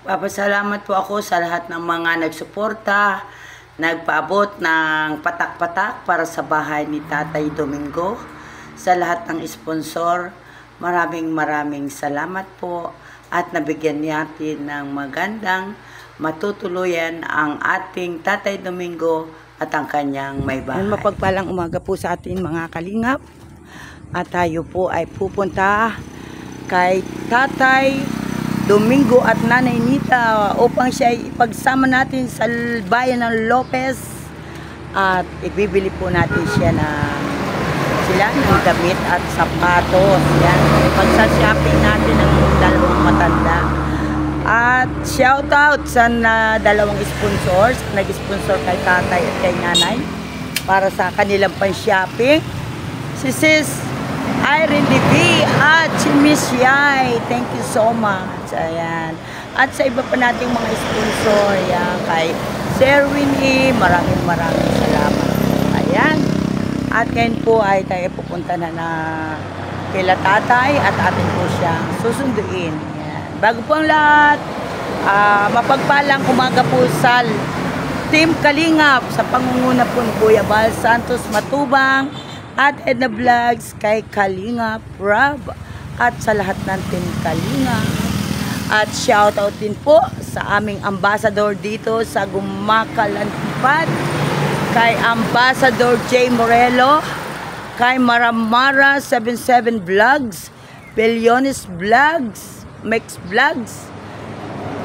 Papasalamat po ako sa lahat ng mga nagsuporta, nagpaabot ng patak-patak para sa bahay ni Tatay Domingo. Sa lahat ng sponsor, maraming salamat po at nabigyan natin ng magandang matutuluyan ang ating Tatay Domingo at ang kanyang may bahay. Mapagpalang umaga po sa atin mga kalingap. At tayo po ay pupunta kay Tatay Domingo at Nanay Nita upang siya ipagsama natin sa bayan ng Lopez at ibibili po natin siya ng damit at sapatos. Yan, ipagsa-shopping natin ng dalawang matanda. At shout out sa dalawang sponsors, nag-sponsor kay Tatay at kay Nanay para sa kanilang pan-shopping. Si Sis Irene DB at si Miss Yai. Thank you so much. Ayan. At sa iba pa nating mga sponsor, yan, kay Sherwin E. Maraming salamat. Ayan. At ngayon po ay tayo pupunta na kila Tatay at atin po siyang susunduin. Ayan. Bago po ang lahat, mapagpalang umaga po sa Team Kalingap sa pangunguna po ni Kuya Bal Santos Matubang at Edna Vlogs kay Kalingap Rob at sa lahat ng Team Kalingap. At shoutout din po sa aming ambassador dito sa Gumakalantipat, kay Ambassador J. Morelo, kay Maramara 77 Vlogs, Beliones Vlogs, Mex Vlogs.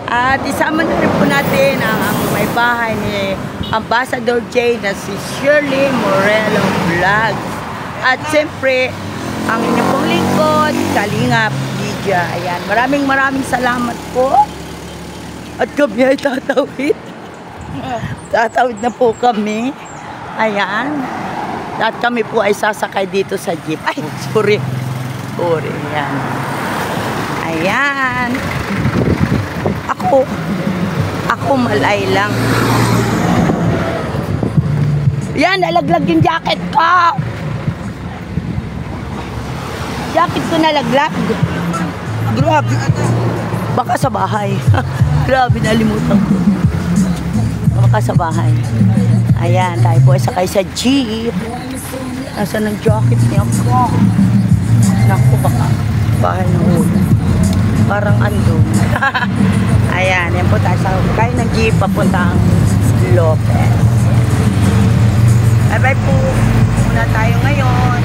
At isama na rin po natin ang may bahay ni Ambassador J na si Shirley Morelo Vlogs. At siyempre, ang inyong pong lingkod, Kalingap Lydia. Ayan, maraming salamat po. At kami ay tatawid. Tatawid na po kami. Ayan. At kami po ay sasakay dito sa jeep. Ay, sorry. Ayan. Ayan. Ako malay lang. Yan, nalaglag yung jacket ko. Jacket ko nalaglag. Grabe. Baka sa bahay. Grabe, nalimutan ko. Baka sa bahay. Ayan, tayo po ay sakay sa jeep. Nasaan ang jacket niya po? Naku, baka bahay ng ulo. Parang ando. Ayan, yan po tayo sa sakay ng jeep papuntang Lopez. Bye-bye po. Muna tayo ngayon.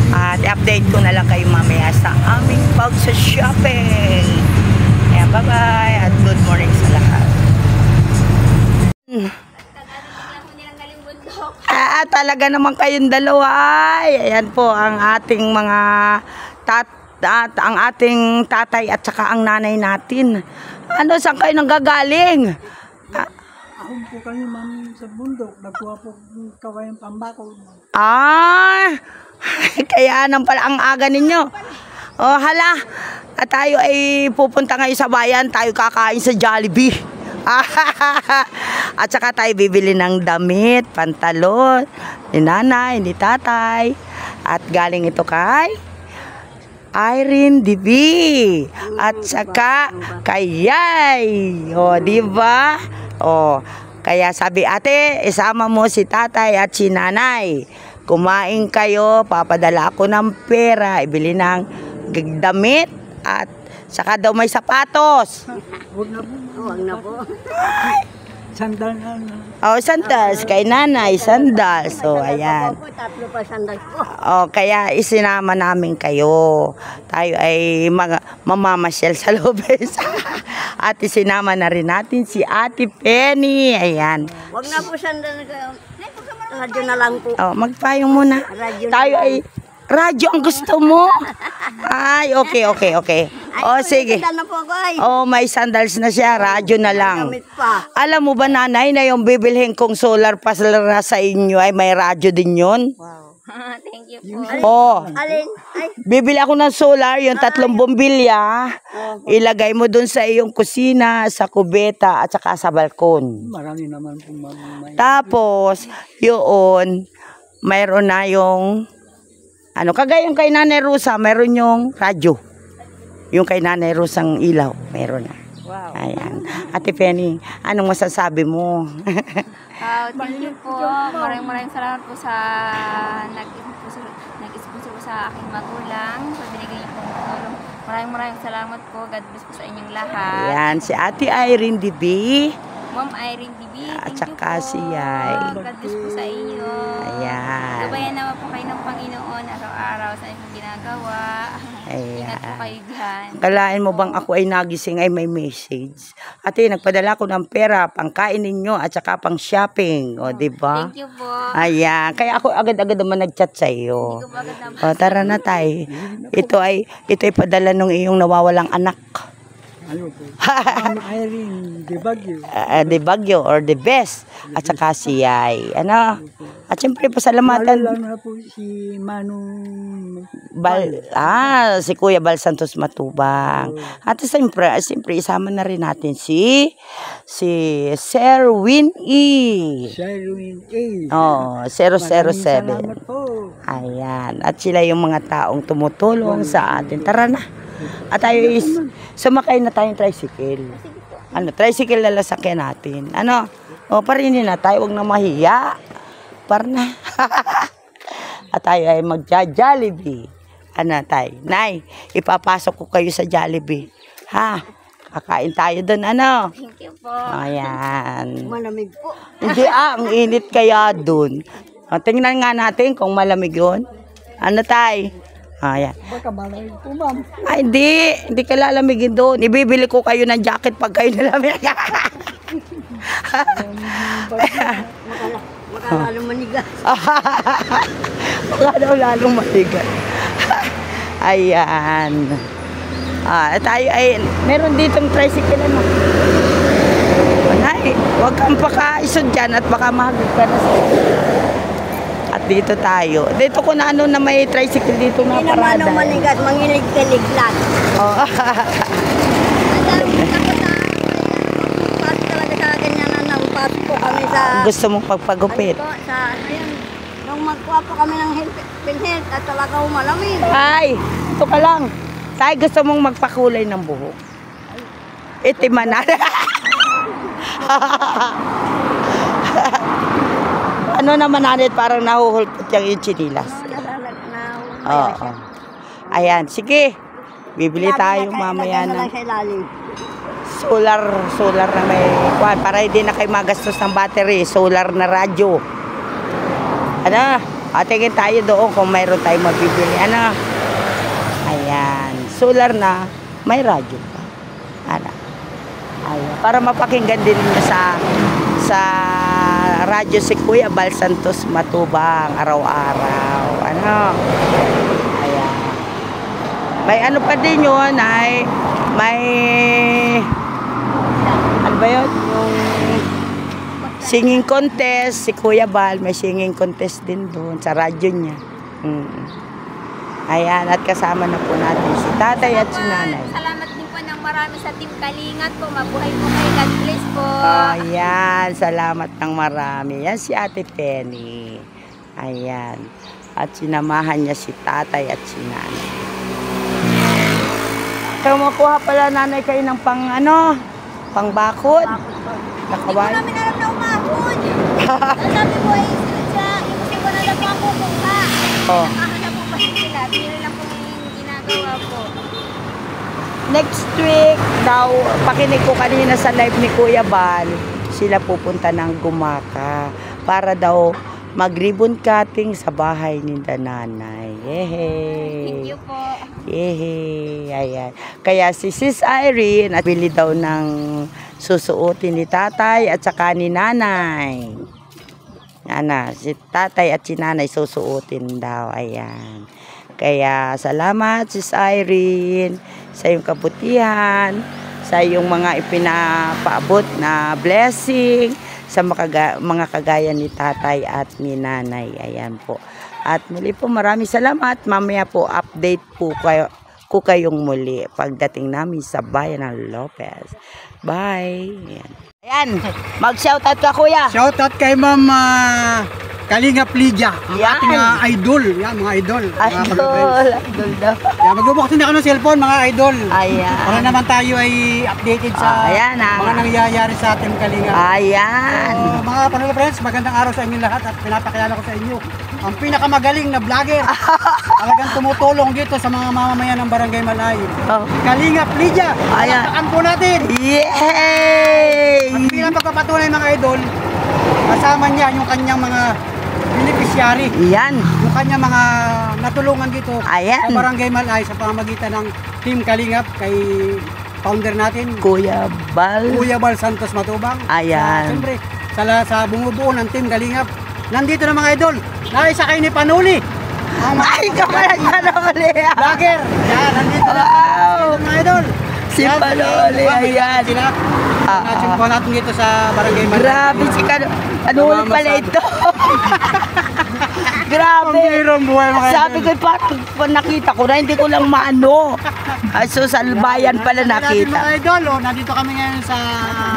At update ko na lang kayo mamaya sa aming pag-shopping. Ayan, bye-bye at good morning sa lahat. Talaga naman kayong dalawa ay. Ayan po ang ating mga ang ating tatay at saka ang nanay natin. Ano, saan kayo nanggagaling? Ako po kayo, ma'am, sa bundok. Nagkuha po kawayang pambako. Kaya nang pala ang aga ninyo. Oh, hala. At tayo ay pupunta ngayon sa bayan. Tayo kakain sa Jollibee. At saka tayo bibili ng damit, pantalon, ni nanay, ni tatay. At galing ito kay Irene DB. At saka kay Yay. O, diba? O, kaya sabi ate, isama mo si tatay at si nanay. Kumain kayo, papadala ako ng pera, ibili ng damit at saka daw may sapatos. Huwag na po. Huwag na po. Sandal na. Oh, sandals. Kay nanay, sandals. So, ayan. Tatlo pa sandals po. Oh, kaya isinama namin kayo. Tayo ay mamamasyal sa Lopez. At isinama na rin natin si Ate Penny. Ayan. Huwag na po sandal kayo. Radyo na lang po. Oh, magpayong muna. Radyo Tayo na lang. ay radyo ang gusto mo. Ay, okay. Oh, sige. Na po ako ay. Oh, may sandals na siya, radyo na lang. Gamit pa. Alam mo ba nanay na yung bibilhin kong solar paslara sa inyo ay may radyo din yun? Wow. Thank you po. Oh, Alin? Ay. bibili ako ng solar, yung 3 bombilya. Ilagay mo dun sa iyong kusina, sa kubeta at saka sa balkon. Marami naman po, ma'am. Tapos, yun, mayroon na yung ano, kagaya yung kay Nanay Rosa, meron yung radyo. Yung kay Nanay Rosang ilaw, meron na. Wow. Ayan. Ate Penny, anong masasabi mo? Thank you po. Maraming salamat po sa nag-sponsor po sa aking magulang. So, binigay niyo po ng tulong. Maraming salamat po. God bless po sa inyong lahat. Ayan, si Ate Irene DB. Ma'am Irene DB, At thank you saka po. si Yay. God bless po sa inyo. Ayan. Gabayan naman po kayo ng Panginoon araw-araw sa inyong ginagawa. Ingat po kayo dyan. Kalain mo bang ako ay nagising ay may message? Ate, nagpadala ko ng pera, pangkain ninyo at saka pang shopping. O, diba? Thank you po. Ayan. Kaya ako agad-agad naman nag-chat sa iyo. Hindi ko po agad na O, tara na tayo. Ito ay padala ng iyong nawawalang anak. Ano po? Ma'am Irene de Baguio. The Baguio or the best. At saka si Yay. Ano? At syempre, Lalo pasalamatan. na po si Manong Si Kuya Bal Santos Matubang. At siyempre isama na rin natin si Sir Winnie. Sherwin A. Oh, Maraming 007. salamat po. Ayan. At sila yung mga taong tumutulong sa atin. Tara na. At tayo sumakay na tayong tricycle. Ano, tricycle na lasakyan natin. Ano? O, parinin na tayo. Huwag na mahiya. Para na. At tayo ay magja-Jollibee. Ano tayo? Nay, ipapasok ko kayo sa Jollibee. Ha? Kakain tayo doon. Ano? Thank you po. Ayan. Malamig po. Hindi ang init kaya doon. O, tingnan nga natin kung malamig yun. Ano tay? Ayan. Baka malamig po, ma'am. Ay, hindi ka lalamigin doon. Ibibili ko kayo ng jacket pag kayo nalamig. Makalalong manigas. Baka daw lalong maligat. Ayan. Tayo ay, meron ditong tricycle ano. Nay, huwag kang pakaisod dyan at baka mahagod ka na sa. At dito tayo. Dito ko na ano na may tricycle dito na Hindi naman parada. ang manigas, mangilig-kilig lang. Oh. Pasok talaga sa ganyan na nang pasok po kami sa... Gusto mong pagpagupit? Ano po, sa ano yan, nung magkuha po kami ng pinhead at talagang malamig. Ay, ito ka lang. Tay, gusto mong magpakulay ng buhok? Itiman na. Ano naman nanit, parang nahuhulpot yung chinilas. Oo. Ayan, sige. Bibili tayo mamaya na. Solar na may kwan. Para hindi na kayo magastos ng battery. Solar na radyo. Ano? Tingin tayo doon kung mayroon tayong mabibili. Ano? Ayan. Solar na may radyo pa. Ano? Ayan. Para mapakinggan din nyo sa radyo si Kuya Bal Santos Matubang araw-araw. Ano? Ayan. May ano pa din yun ay may ano ba yun? Yung singing contest. Si Kuya Bal may singing contest din doon sa radyo niya. Ayan. At kasama na po natin si tatay at si nanay. Salamat din po ng marami sa Team Kalingat po. Mabuhay po kayo. God bless po. Ayan, salamat ng marami. Yan si Ate Penny. Ayan. At sinamahan niya si tatay at si nanay. So, makuha pala nanay kayo ng pang bakod. Nakaway. Hindi ko namin alam na umahon. Sabi po ay hindi ko na lang po ang kukuha. Oh. Nakahanap po pa sila. Biro lang po yung ginagawa po. Next week daw, pakinig ko kanina sa live ni Kuya Bal, sila pupunta ng Gumaka para daw mag-ribbon cutting sa bahay ni nanay. Thank you Yehey! po. Yehey! Ayan. Kaya si Sis Irene at bili daw ng susuotin ni tatay at saka ni nanay. Si tatay at si nanay susuotin daw. Ayan. Kaya salamat Sis Irene sa iyong kabutihan, sa iyong mga ipinapaabot na blessing sa mga kagaya ni tatay at ni nanay. Ayan po. At muli po maraming salamat. Mamaya po update po ko kayong muli pagdating namin sa bayan ng Lopez. Bye! Ayan. Mag-shoutout ka kuya. Shoutout kay Ma'am Kalingap Lydia, ang Yan. ating idol. Yan, mga idol. Mga Idol, kapatid. idol daw. Yan, magbubuksan din ako ng cellphone, mga idol. Ayan. Para naman tayo ay updated sa Ayan, mga nangyayari sa ating Kalingap. Ayan. So, mga Panola friends, magandang araw sa inyo lahat at pinapakilala ko sa inyo ang pinakamagaling na vlogger. Talagang tumutulong dito sa mga mamamayan ng Barangay Malay. Oh. Kalingap Lydia, Ayan. palakpakan po natin. Yay! At bilang pagpapatunay mga idol, kasama niya yung kanyang mga beneficiary, Yan. yung kanyang mga natulungan dito Ayan. sa Barangay Malay sa pamamagitan ng Team Kalingap kay founder natin, Kuya Bal. Kuya Bal Santos Matubang. Ayan. Siyempre, sa bumubuo ng Team Kalingap, nandito na mga idol, naisakay ni Panuli. Ang Ay, kapalan ka na mali. vlogger. Yan, nandito na. Wow. Mga idol. Si Yan, Panuli, ayan. Sila. Ah, Natsimpo natin dito sa Barangay Malay. Grabe si Kanoli pala ito. Grabe. Ang birong buhay mga Sabi ko parang nakita ko na hindi ko lang maano. So sa bayan pala Mga nakita. idol, nandito kami ngayon sa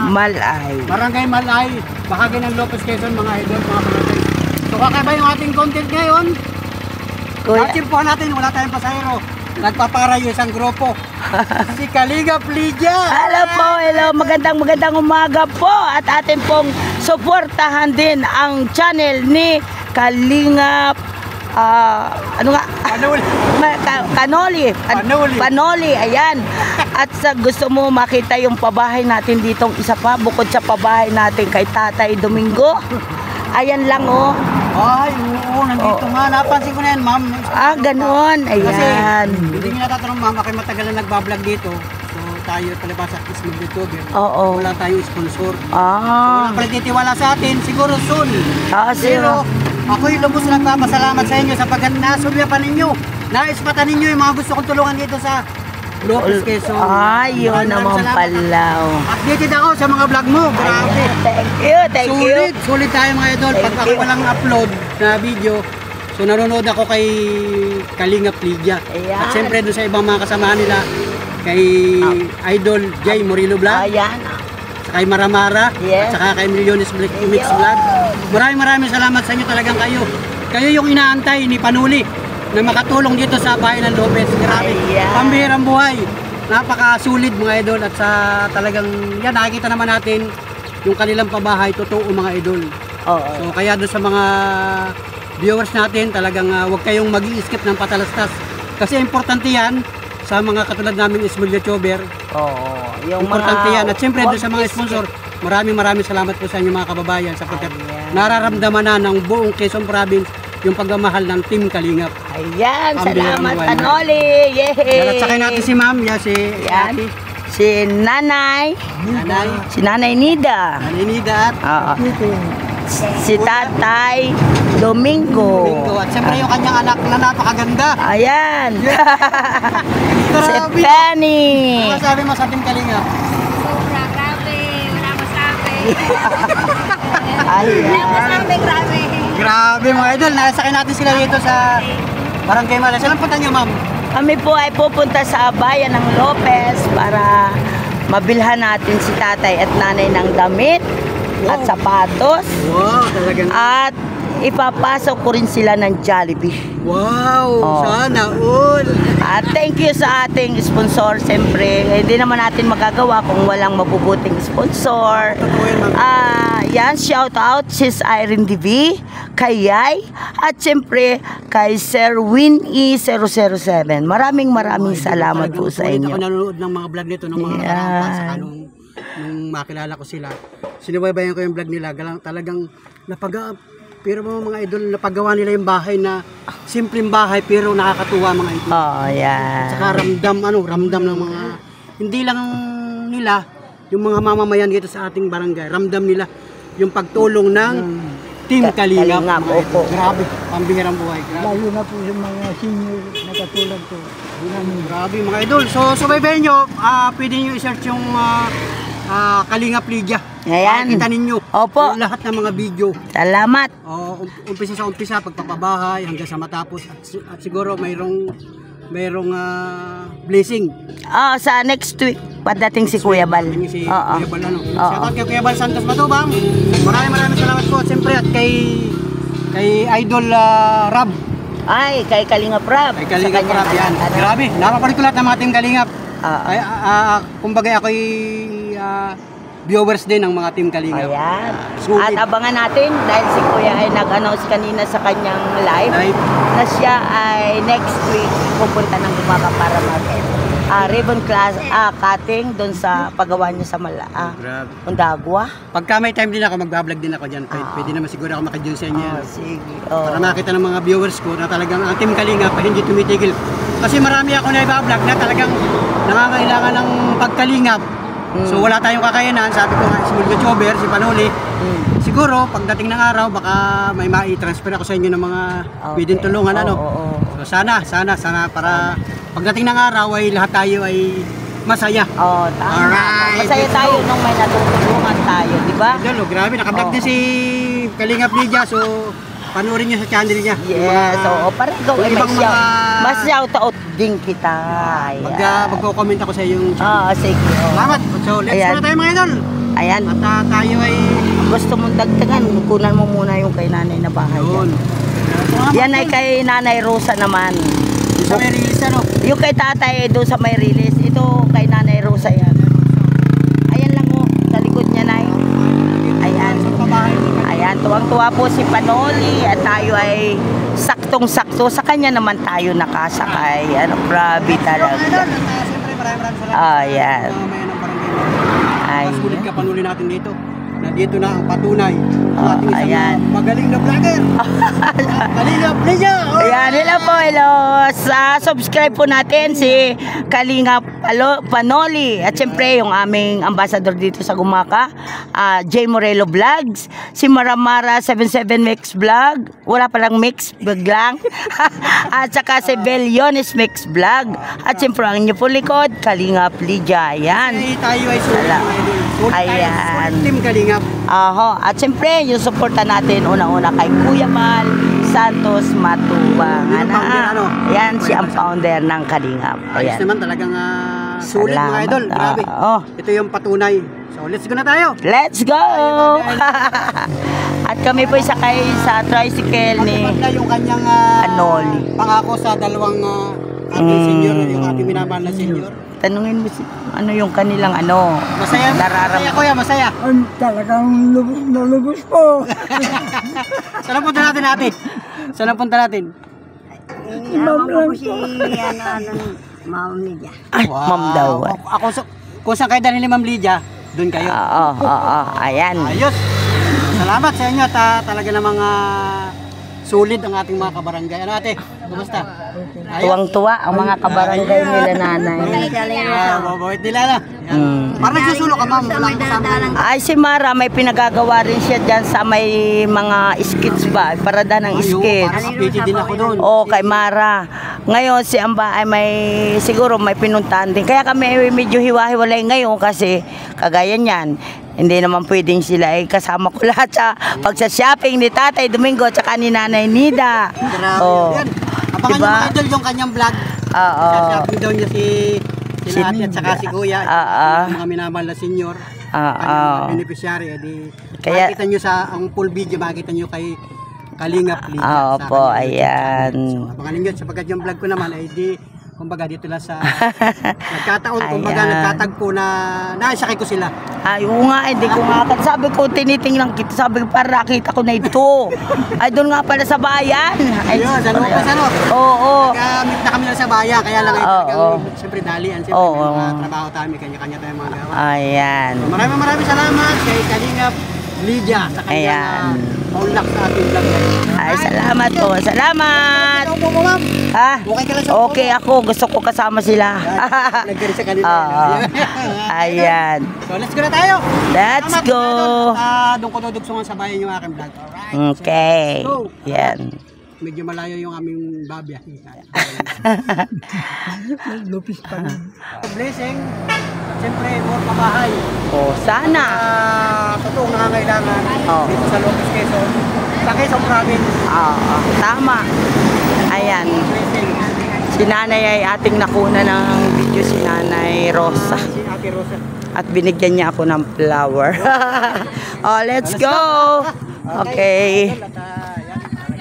Malay. Barangay Malay, bahagi ng Lopez Quezon, mga idol, mga barangay. So kakaiba yung ating content ngayon. Kuya. Natsimpuhan natin, wala tayong pasahero. Nagpaparayo isang grupo. Si Kalingap Lydia. Hello, magandang umaga po at atin pong suportahan din ang channel ni Kalingap ano nga? Panuli. Panoli, ayan. At sa gusto mo makita yung pabahay natin ditong isa pa, bukod sa pabahay natin kay Tatay Domingo. Ayan lang oh. Ay, oo, nandito nga. Napansin ko na yan, ma'am. Ganon. Kasi, Ayan. hindi nyo natatanong, ma'am, ako matagal na nagbablog dito. So, tayo palabas at is mag-youtuber. Oo. Wala tayong sponsor. Wala pala titiwala sa atin, siguro soon. Pero, ako'y lubos na nagpapasalamat sa inyo sapagkat nasulyapan ninyo. Naispatan ninyo yung mga gusto kong tulungan dito sa Lopez Quezon. Yun naman pala. Updated ako sa mga vlog mo. Grabe. Thank you. Sulit tayo mga idol. Pag ako walang upload na video, so nanonood ako kay Kalingap Lydia. Ayan. At siyempre doon sa ibang mga kasamahan nila, kay Idol Jay Morillo Vlog, Ayan. kay Maramara, Yes. at saka kay Milliones Mix Vlog. Maraming salamat sa inyo, talagang kayo. Kayo yung inaantay ni Panuli na makatulong dito sa bayan ng Lopez. Grabe. Ayan. Pambihirang buhay. Napakasulit mga idol at sa talagang yan nakikita naman natin yung kanilang pabahay, totoo mga idol. Oo. So kaya doon sa mga viewers natin, talagang huwag kayong mag-i-skip ng patalastas. Kasi importante yan sa mga katulad namin small YouTuber. Yung Importante yan. At siyempre doon sa mga Wag sponsor, maraming salamat po sa inyo mga kababayan sapagkat Ayan. nararamdaman na ng buong Quezon Province yung pagmamahal ng Team Kalingap. Ayan, Pambihirang salamat buhay. Panoli. Yay! Yan, at sakay natin si Ma'am, si Yan. Ate, Si Nanay. Nanay, Si Nanay Nida. Nanay Nida at Oo. Si Tatay Domingo. Domingo. At siyempre yung kanyang anak na napakaganda. Ayan. Si Grabe. Penny. Ano masabi mo sa Team Kalingap? Sobra, grabe. Wala masabi. Ayan. Wala masabi, grabe. Grabe mga idol, nasakay natin sila dito sa Barangay Malay. Saan punta niyo, ma'am? Kami po ay pupunta sa bayan ng Lopez para mabilhan natin si tatay at nanay ng damit at Wow. sapatos. Wow, talagang At ipapasok ko rin sila ng Jollibee. wow, Oh. sana all. At thank you sa ating sponsor. Siyempre, hindi naman natin magagawa kung walang mabubuting sponsor. Totoo yan, ma'am. Yan, shout out Sis Irene DV, kay Yay, at siyempre kay Sir Winnie 007. Maraming salamat po sa Ulit inyo. Ako nanonood ng mga vlog nito, ng mga Yan. nakaraan pa, saka nung makilala ko sila. Sinubaybayan ko yung vlog nila, talagang pero mga idol, napagawa nila yung bahay na simpleng bahay pero nakakatuwa mga idol. Oh, yan. Saka ramdam ng mga, hindi lang nila, yung mga mamamayan dito sa ating barangay, ramdam nila yung pagtulong ng Team Kalingap. Kalingap, mga idol. opo. Grabe, pambihirang buhay. Grabe. Lalo na po sa mga senior na katulad ko. Grabe mga idol. So, subaybayan nyo, pwede nyo i-search yung Kalingap Lydia. Ayan. Makikita ninyo Opo. yung lahat ng mga video. Salamat. Umpisa sa umpisa, pagpapabahay hanggang sa matapos at siguro mayroong blessing. Sa next week, padating si Kuya Bal. Si Oo. Kuya Bal, Oo. Shout out kay Kuya Bal Santos Matubang. Maraming salamat po. Siyempre at kay Kay Idol Rab. Ay, kay Kalingap Rab. Kay Kalingap Sa kanya, Rab yan. ano? Grabe, napapanood ko lahat ng mga Team Kalingap. Ah, Ay, kumbaga ako'y viewers din ng mga Team Kalingap. Ayan. Sulit. At abangan natin dahil si Kuya ay nag-announce kanina sa kanyang live Live. na siya ay next week pupunta ng Gumaca para mag ribbon class cutting doon sa paggawa niya sa Grabe. Undagwa. Pagka may time din ako, magbablog din ako dyan. Pwede naman siguro ako makadyon sa inyo. Sige. Para makita ng mga viewers ko na talagang ang Team Kalingap ay hindi tumitigil. Kasi marami ako na ibablog na talagang nangangailangan ng pagkalingap. So wala tayong kakayanan, sabi ko nga si YouTuber, si Panoli. Siguro pagdating ng araw baka may mai-transfer ako sa inyo ng mga pwedeng tulungan ano. So sana para pagdating ng araw ay lahat tayo ay masaya. Oh, tama. Alright, Masaya let's tayo go. nung may natutulungan tayo, di ba? Idol, grabe naka-vlog din si Kalingap Lydia, so panoorin niyo sa channel niya. Yes, oo. Parang ikaw ay yung ibang mga- mas shout out din kita. Ayan. Magko-comment ako sa iyong channel. Sige. Oo. Salamat. So let's Ayan. go na tayo mga idol. Ayan. At tayo ay Gusto mong dagdagan, kunan mo muna yung kay nanay na bahay. yun. Yan ay kay nanay Rosa naman. Sa may release ano. Yung kay tatay doon sa may release. Ito kay nanay Rosa yan. Ayan lang oh, sa likod niya nay. Ayan. Ayan, tuwang-tuwa po si Panoli at tayo ay saktong-sakto. Sa kanya naman tayo nakasakay. Ano, grabe talaga. Siyempre maraming salamat. Ayan. Mayan ng barangay. Ayan. Sulit ka Panoli natin dito. Nandito na ang patunay. Ang ating isang ayan. magaling na vlogger. Kalingap Lydia. Ayan, hello po, hello. Subscribe po natin si Kalingap Panoli. At syempre, yung aming ambassador dito sa Gumaca, J. Morelo Vlogs, si Maramara 77 Mix Vlog, wala palang Mix Vlog lang. At saka si Beliones Mix Vlog. At syempre, ang inyo po likod, Kalingap Lydia. Ayan. Ay, tayo ay sulit. Wala. Sulit tayo. Ayan. Sulit Team Kalingap. At syempre, yung suporta natin una-una kay Kuya Mal Santos Matubang. Yun ang founder, ano? Yan, siya ang founder ng Kalingap. Ayos Ayan. naman talagang sulit mga Salamat. idol. Grabe. Ito yung patunay. So let's go na tayo. Let's go! At kami po sakay sa tricycle ni Matupad na yung kanyang Panoli. pangako sa dalawang ating senior, yung ating minamahal na senior. Tanungin mo si ano yung kanilang ano. Masaya, masaya kuya, masaya. Talagang lubos na lubos po. Saan ang punta natin natin? Saan ang punta natin? Ma'am lang po. Ay, ma'am daw. Ako, kung saan kayo dalhin ni Ma'am Lydia, doon kayo. Ayan. Ayos. Salamat sa inyo at talaga namang sulit ang ating mga kabarangay. Ano ate? Kumusta? Tuwang-tuwa ang mga kabarangay nila nanay. Mabawit nila na. Parang nagsusulo ka ma'am. Walang kasama. Ay, si Mara, may pinagagawa rin siya dyan sa may mga skits ba? Parada ng skits. Updated din ako doon. Oo, kay Mara. Ngayon, si Amba ay may, siguro may pinuntahan din. Kaya kami ay medyo hiwa-hiwalay ngayon kasi kagaya niyan. Hindi naman pwedeng sila ay kasama ko lahat sa pagsa-shopping ni Tatay Domingo at saka ni Nanay Nida. Grabe yan. Abangan Diba? nyo mga idol yung kanyang vlog. Oo. Shopping daw niya si ate at saka si kuya. Yung mga minamahal na senior. Kanyang beneficiary. Kaya- Makikita nyo sa ang full video, makikita nyo kay Kalingap Lydia. Oo sa po, kanyang ayan. channel. So, abangan nyo sapagkat yung vlog ko naman ay kumbaga dito lang sa nagkataon, kumbaga Ayan. nagkatagpo na naisakay ko sila. Ay, oo nga, hindi ko nga. Sabi ko, tinitingnan kita. Sabi ko, para nakita ko na ito. Ay, doon nga pala sa bayan. Ay, Ayun, sa Lucas ano? Oo. Nag-meet na kami lang sa bayan, kaya lang ay siyempre dalian. Siyempre Oo. may mga trabaho tayo, may kanya-kanya tayong mga gawa. Ayan. So, maraming salamat kay Kalingap Lydia sa Ayan. kanyang paulak sa ating vlog. Ay, salamat po. Salamat. Ikaw po ma'am. Ha? Okay ka lang sa Okay ako. Gusto ko kasama sila. Vlog ka rin sa kanila. Oo. Ayan. So let's go na tayo. Let's Salamat, go. mga idol. Doon ko dudugsungan sa bayan yung aking vlog. Alright. Okay. So, Yan. medyo malayo yung aming babya. Lupis pa rin. Blessing. Siyempre, more kabahay. O, sana. Totoong nangangailangan Oo. dito sa Lopez Quezon. Sa Quezon Province. Oo. Tama. Ayan. Blessing. Si nanay ay ating nakuna ng video si Nanay Rosa. Si Ate Rosa. At binigyan niya ako ng flower. Oh, let's go. Okay. At, yan.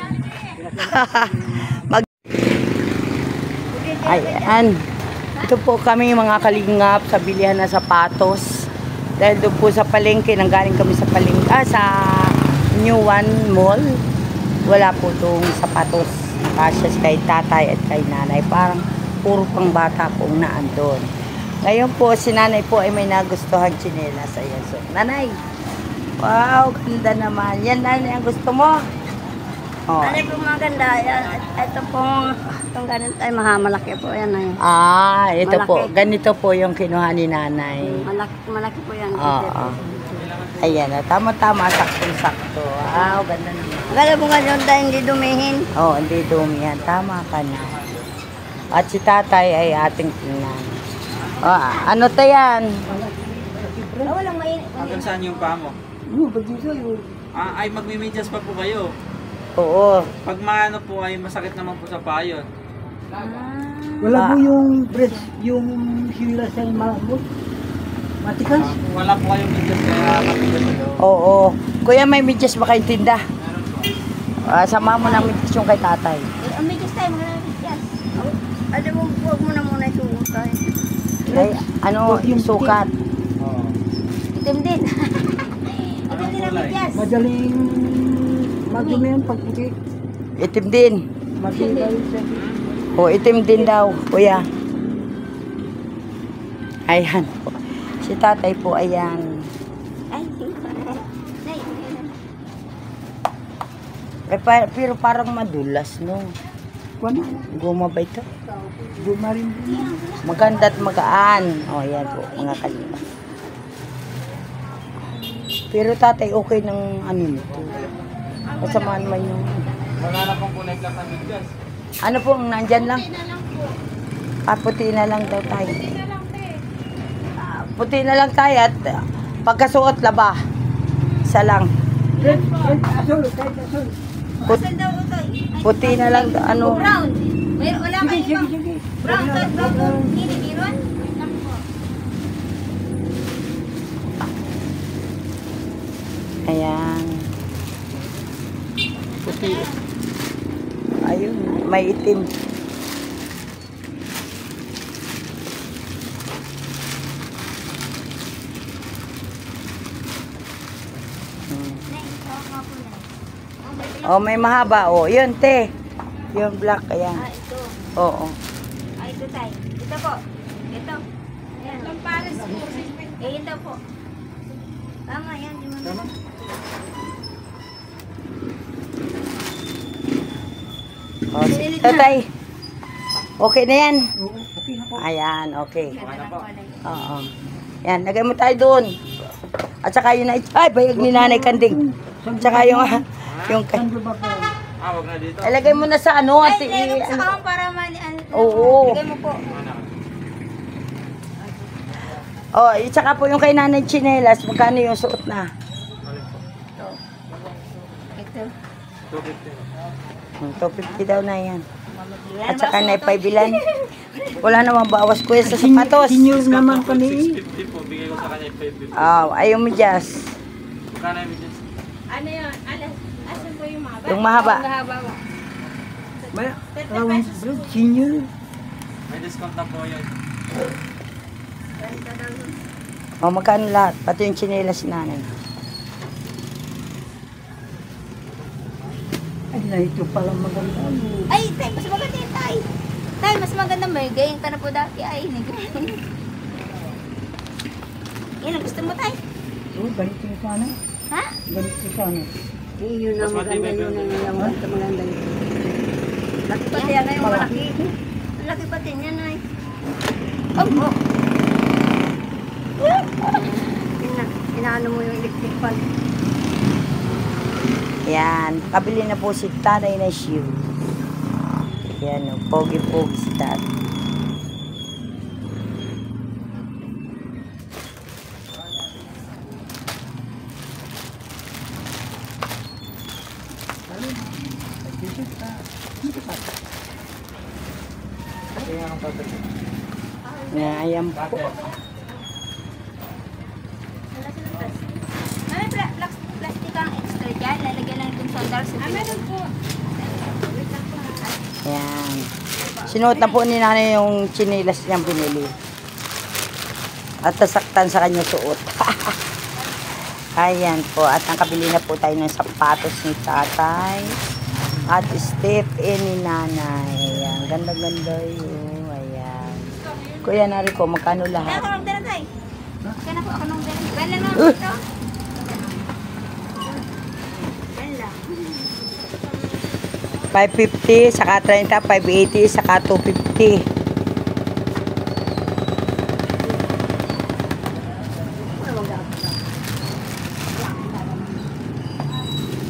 Ayan. Ito po kami mga kalingap sa bilihan na sapatos. Dahil doon po sa palengke, nanggaling kami sa palengke, sa New One Mall. Wala po itong sapatos. Nakasya kay tatay at kay nanay. Parang puro pang bata pong naandun. Ngayon po, si nanay po ay may nagustuhan tsinelas. Ayan. So, nanay. Wow, ganda naman. Yan, nanay, ang gusto mo? Oh. Ano po maganda? Ito pong, itong ganito ay malaki po yan ay. Ito Malaki. po. Ganito po yung kinuha ni nanay. Malaki po yan. Oo. Ayan, tama-tama, saktong-sakto. Wow, ganda naman. Gala po ganyan dahil hindi dumihin. Oo, hindi dumihan. Tama ka na. At si tatay ay ating tingnan. Ano to yan? Walang mainit. Hanggang saan yung paa mo? Ay magmimidyas pa po kayo. Oo. Pag maano po ay masakit naman po sa paa yun. Wala po yung breast, yung hila sa malambot. Matikas. Wala po kayong midyas kaya matigas ito. Oo. Kuya, may medyas ba kayong tinda? Sama mo ng medyas yung kay tatay. Umigas tayo, mga umigas. Ano mo, huwag mo na muna isuot tayo. Ay, ano, sukat. Oo. Itim din. Anong kulay? Madaling madumi yan pag puti. Itim din. Matibay siya. O, itim din daw, kuya. Ayan po. Si tatay po, ayan. Ay, Pero parang madulas, no? Kung Guma ba ito? bumarin din. Maganda at magaan. O, yan po, mga kalima. Pero tatay, okay ng ano nito. Kasamaan man yung... Wala na pong connect lang ng midyas. Ano po, nandyan lang? Puti na lang daw tayo. Puti na lang tayo at pagkasuot laba. Isa lang. Asol, kahit asol. Puti na lang, ano. brown. Wala Sige, kayo sige, ibang sige. brown, brown, hindi meron. Ayan. Puti. Ayun, may itim. Oh, may mahaba. Oh, yun, te. Yung black, ayan. Ito. Oo. Ito tayo. Ito po. Ito. Ayan. Itong pares po. Ito po. Tama yan. Tama. Oh, tatay. Okay na yan. Okay na po. Ayan, okay. Okay na po. Oo. Yan, lagay mo tayo doon. At saka yun ay bayag ni Nanay Kanding. At saka yung Sando ba po? Wag na dito. ilagay mo na sa ano at Ay, sa kawang para Oo. Lagay mo po. Oh, at saka po yung kay Nanay Chinelas, magkano yung suot na? Ito. 250. 250 daw na yan. At saka na ipaibilan. Wala namang bawas kuya sa sapatos. Senior naman kami. 650 po. Bigay ko sa kanya 550. Ayaw mo Jazz. Magkano yung midyas? Ano yun? Asan po yung mahaba? Yung mahaba. Mahaba mo. May around senior. May discount na po yun. Magkano lahat? Pati yung chinelas si Nanay. Ay, na ito palang maganda. Ay, tay, mas maganda yun, tay. Tay, mas maganda mo. Gayang ka na po dati. Ay, yan ang gusto mo, tay. Oh, ganito na sana. Ha? Ganito sana. Yun Mas matibay po yun. maganda yun. Laki pati yan na yung malaki. Laki pati yan ay. Oh! Inaano mo yung electric fan. Yan. Kabili na po si Tatay na shoe. Yan o. Pogi-pogi si Tatay. Kaya ang tatay. Ayan po. May plastic ang extra dyan. Lalagyan lang itong sandals. Meron po. Sinuot na po ni nanay yung chinilas niyang binili. At nasaktan sa kanya suot. Ayan po. At nakabili na po tayo ng sapatos ni tatay. At step ni nanay. Ayan. Ganda-ganda yun. Ayan. Kuya Nariko, magkano lahat? Ako nung dala tayo. Kaya na po ako nung dala. Kaya lang naman ito. Yan lang. 550, saka 30, 580, saka 250.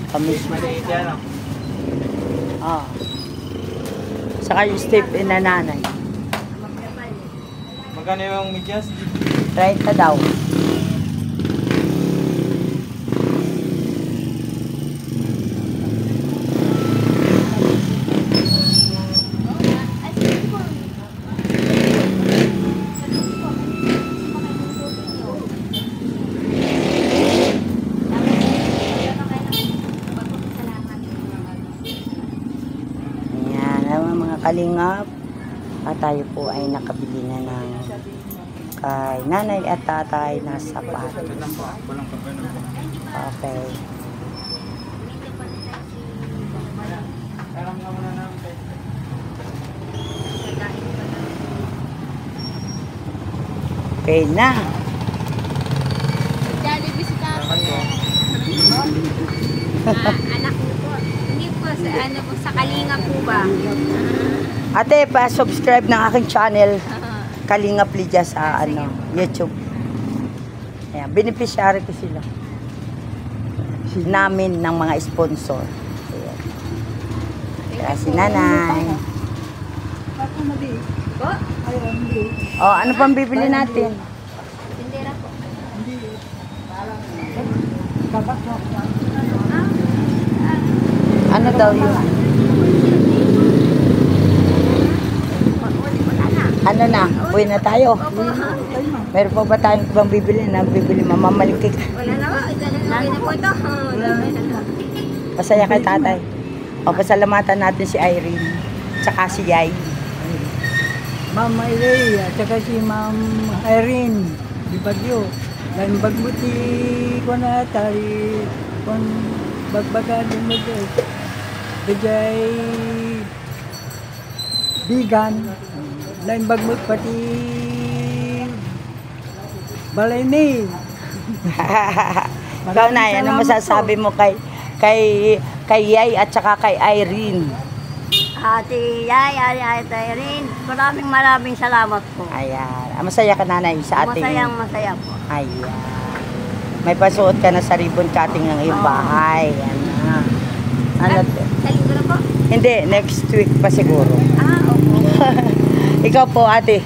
Kamis. Maliit yan. Ah. Saka yung step na nanay. Magkano yung medyas? 30 daw. Kalingap at tayo po ay nakabili na ng kay nanay at tatay na sapatos. Okay. Okay na. Jollibee si tatay. Anak ko po. Hindi po sa ano po sa Kalinga po ba? Ate, pa-subscribe ng aking channel Kalingap Lydia sa ano, YouTube. Ayan, beneficiary ko sila. Namin ng mga sponsor. Ayan. Kaya si nanay. Po? Oh, ano pang bibili natin? Tindera po. Ano daw yun? Ano na? Uwi na tayo. Meron pa ba tayong ibang bibili na bibili mamamalikik? Wala na po. Lagi na po ito. Masaya kay tatay. O, pasalamatan natin si Irene. Tsaka si Yay. Ma'am Irene at saka si Ma'am Irene di Bagyo. Dan bagbuti ko na tari kon bagbaga din mo dito. Bigay bigan. Lain bagmut pati balay ni. Ikaw na, ano masasabi mo kay Yay at saka kay Irene? Ate Yay, Ate Irene, maraming salamat po. Ayan. Masaya ka nanay sa ating... Masaya po. Ayan. May pasuot ka na sa ribbon cutting ng iyong bahay. Ayan na. Ano? Sa linggo na po? Hindi, next week pa siguro. Opo. Ikaw po ate,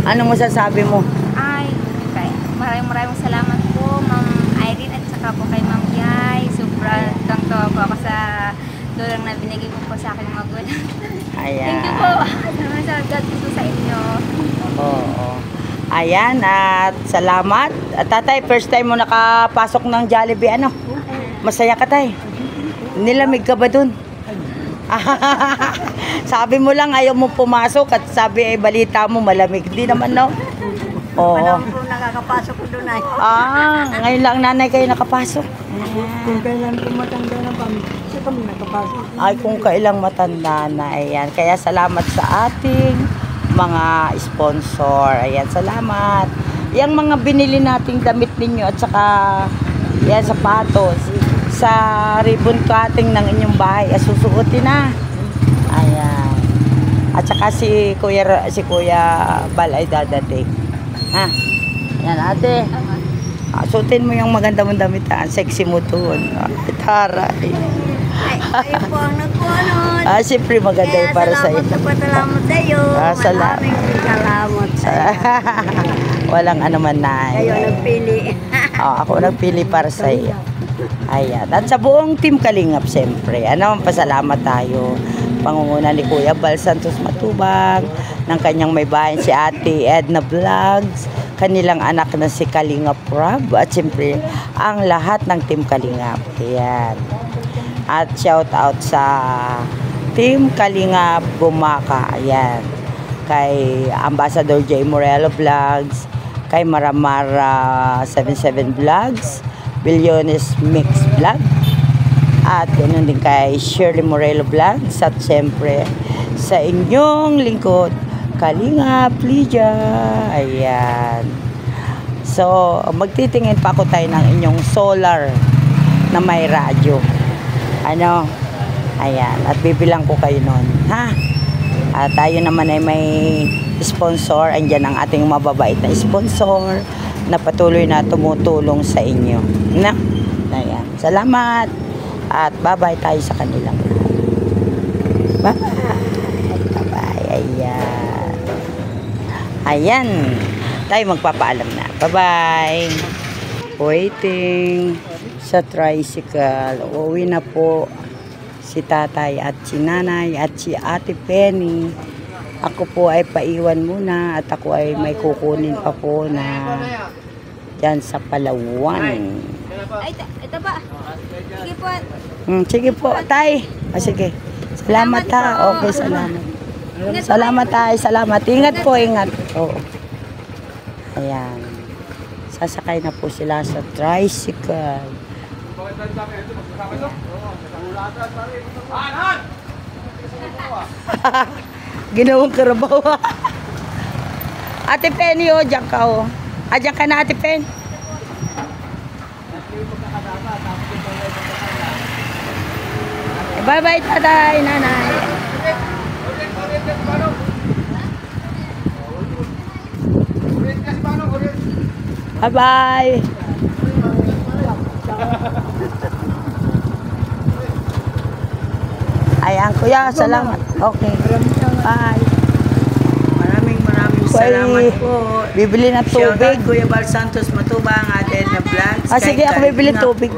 anong masasabi mo? Ay, okay. Maraming salamat po, Ma'am Irene at saka po kay Ma'am Yay. Sobrang tawa po ako sa tulong na binigay po sa akin mga magulang. Ayan. Thank you po. God bless po sa inyo. Oo. Ayan, at salamat. At tatay, first time mo nakapasok ng Jollibee, ano? Masaya ka tay. Nilamig ka ba dun? Sabi mo lang ayaw mo pumasok at sabi ay balita mo malamig. Hindi naman, no? Oo. Po nakakapasok ko doon ay. Ngayon lang nanay kayo nakapasok. Kung kailan ko matanda na kami, siya kami nakapasok. Ay, kung kailang matanda na, ayan. Kaya salamat sa ating mga sponsor. Ayan, salamat. Yang mga binili nating damit ninyo at saka yan, sapatos sa ribbon cutting ng inyong bahay, susuotin na. Ayan. At saka si Kuya Bal ay dadating. Ha? Yan ate. Suotin mo yung maganda mong damit, ha? Sexy mo doon. Taray. Kayo po ang nagpunod. Siyempre maganda yun para sa iyo. Salamat sa iyo. Maraming salamat sa iyo. Walang anuman na. Kayo nagpili. Ako nagpili para sa iyo. Ayan. At sa buong Team Kalingap, siyempre. Pasalamat tayo. Pangunguna ni Kuya Bal Santos Matubang, ng kanyang may bahay si Ate Edna Vlogs, kanilang anak na si Kalingap Rob, at siyempre ang lahat ng Team Kalingap. Ayan. At shout out sa Team Kalingap Bumaka. Ayan. Kay Ambassador J. Morelo Vlogs, kay Maramara 77 Vlogs, Bilyones Mix Vlog, at ganoon din kay Shirley Morelo Vlogs, at siyempre sa inyong lingkod, Kalingap Lydia. Ayan. So, magtitingin pa ako tayo ng inyong solar na may radyo. Ano? Ayan. At bibilang ko kayo nun. Ha? At tayo naman ay may sponsor. Andyan ang ating mababait na sponsor na patuloy na tumutulong sa inyo. Na? Ayan. Salamat. At bye-bye tayo sa kanila. Bye-bye. Bye-bye. Ayan. Ayan. Tayo magpapaalam na. Bye-bye. Waiting sa tricycle. Uuwi na po si tatay at si nanay at si ate Penny. Ako po ay paiwan muna at ako ay may kukunin pa po na dyan sa Palawan. Ay, ito ba? Sige po. Sige po, tay. Sige. Salamat ha. Okay, salamat. Salamat tay. Salamat. Ingat po, ingat. Oo. Ayan. Sasakay na po sila sa tricycle. Ginawang karabaw. Ate Penny, oh, dyan ka, oh. Dyan ka na, Ate Pen. Bye-bye, tatay, nanay. Bye-bye. Ayan, kuya, salamat. Okay. Bye. Maraming salamat po. Bibili na Shoutout tubig. Kuya Bal Santos Matubang, atin na vlogs. Sige, ako bibili tubig.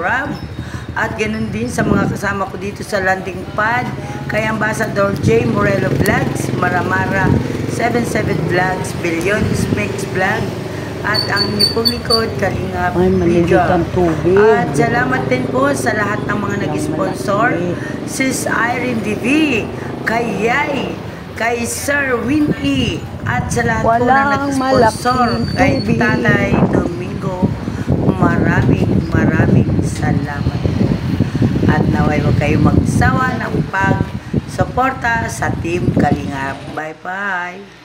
At ganun din sa mga kasama ko dito sa landing pad. Kay Ambassador J. Morelo Vlogs, Maramara 77 Vlogs, Bilyones Mix Vlog, at ang inyong pong likod, Kalingap Ay, malilit Lydia. ang tubig. At salamat din po sa lahat ng mga nag-sponsor. Sis Irene DV, kay Yay, kay Sir Winnie, at sa lahat po na Walang nag-sponsor malaking kay tubig. Tatay Domingo. Maraming salamat. At naway huwag kayong magsawa ng pag-suporta sa Team Kalingap. Bye-bye!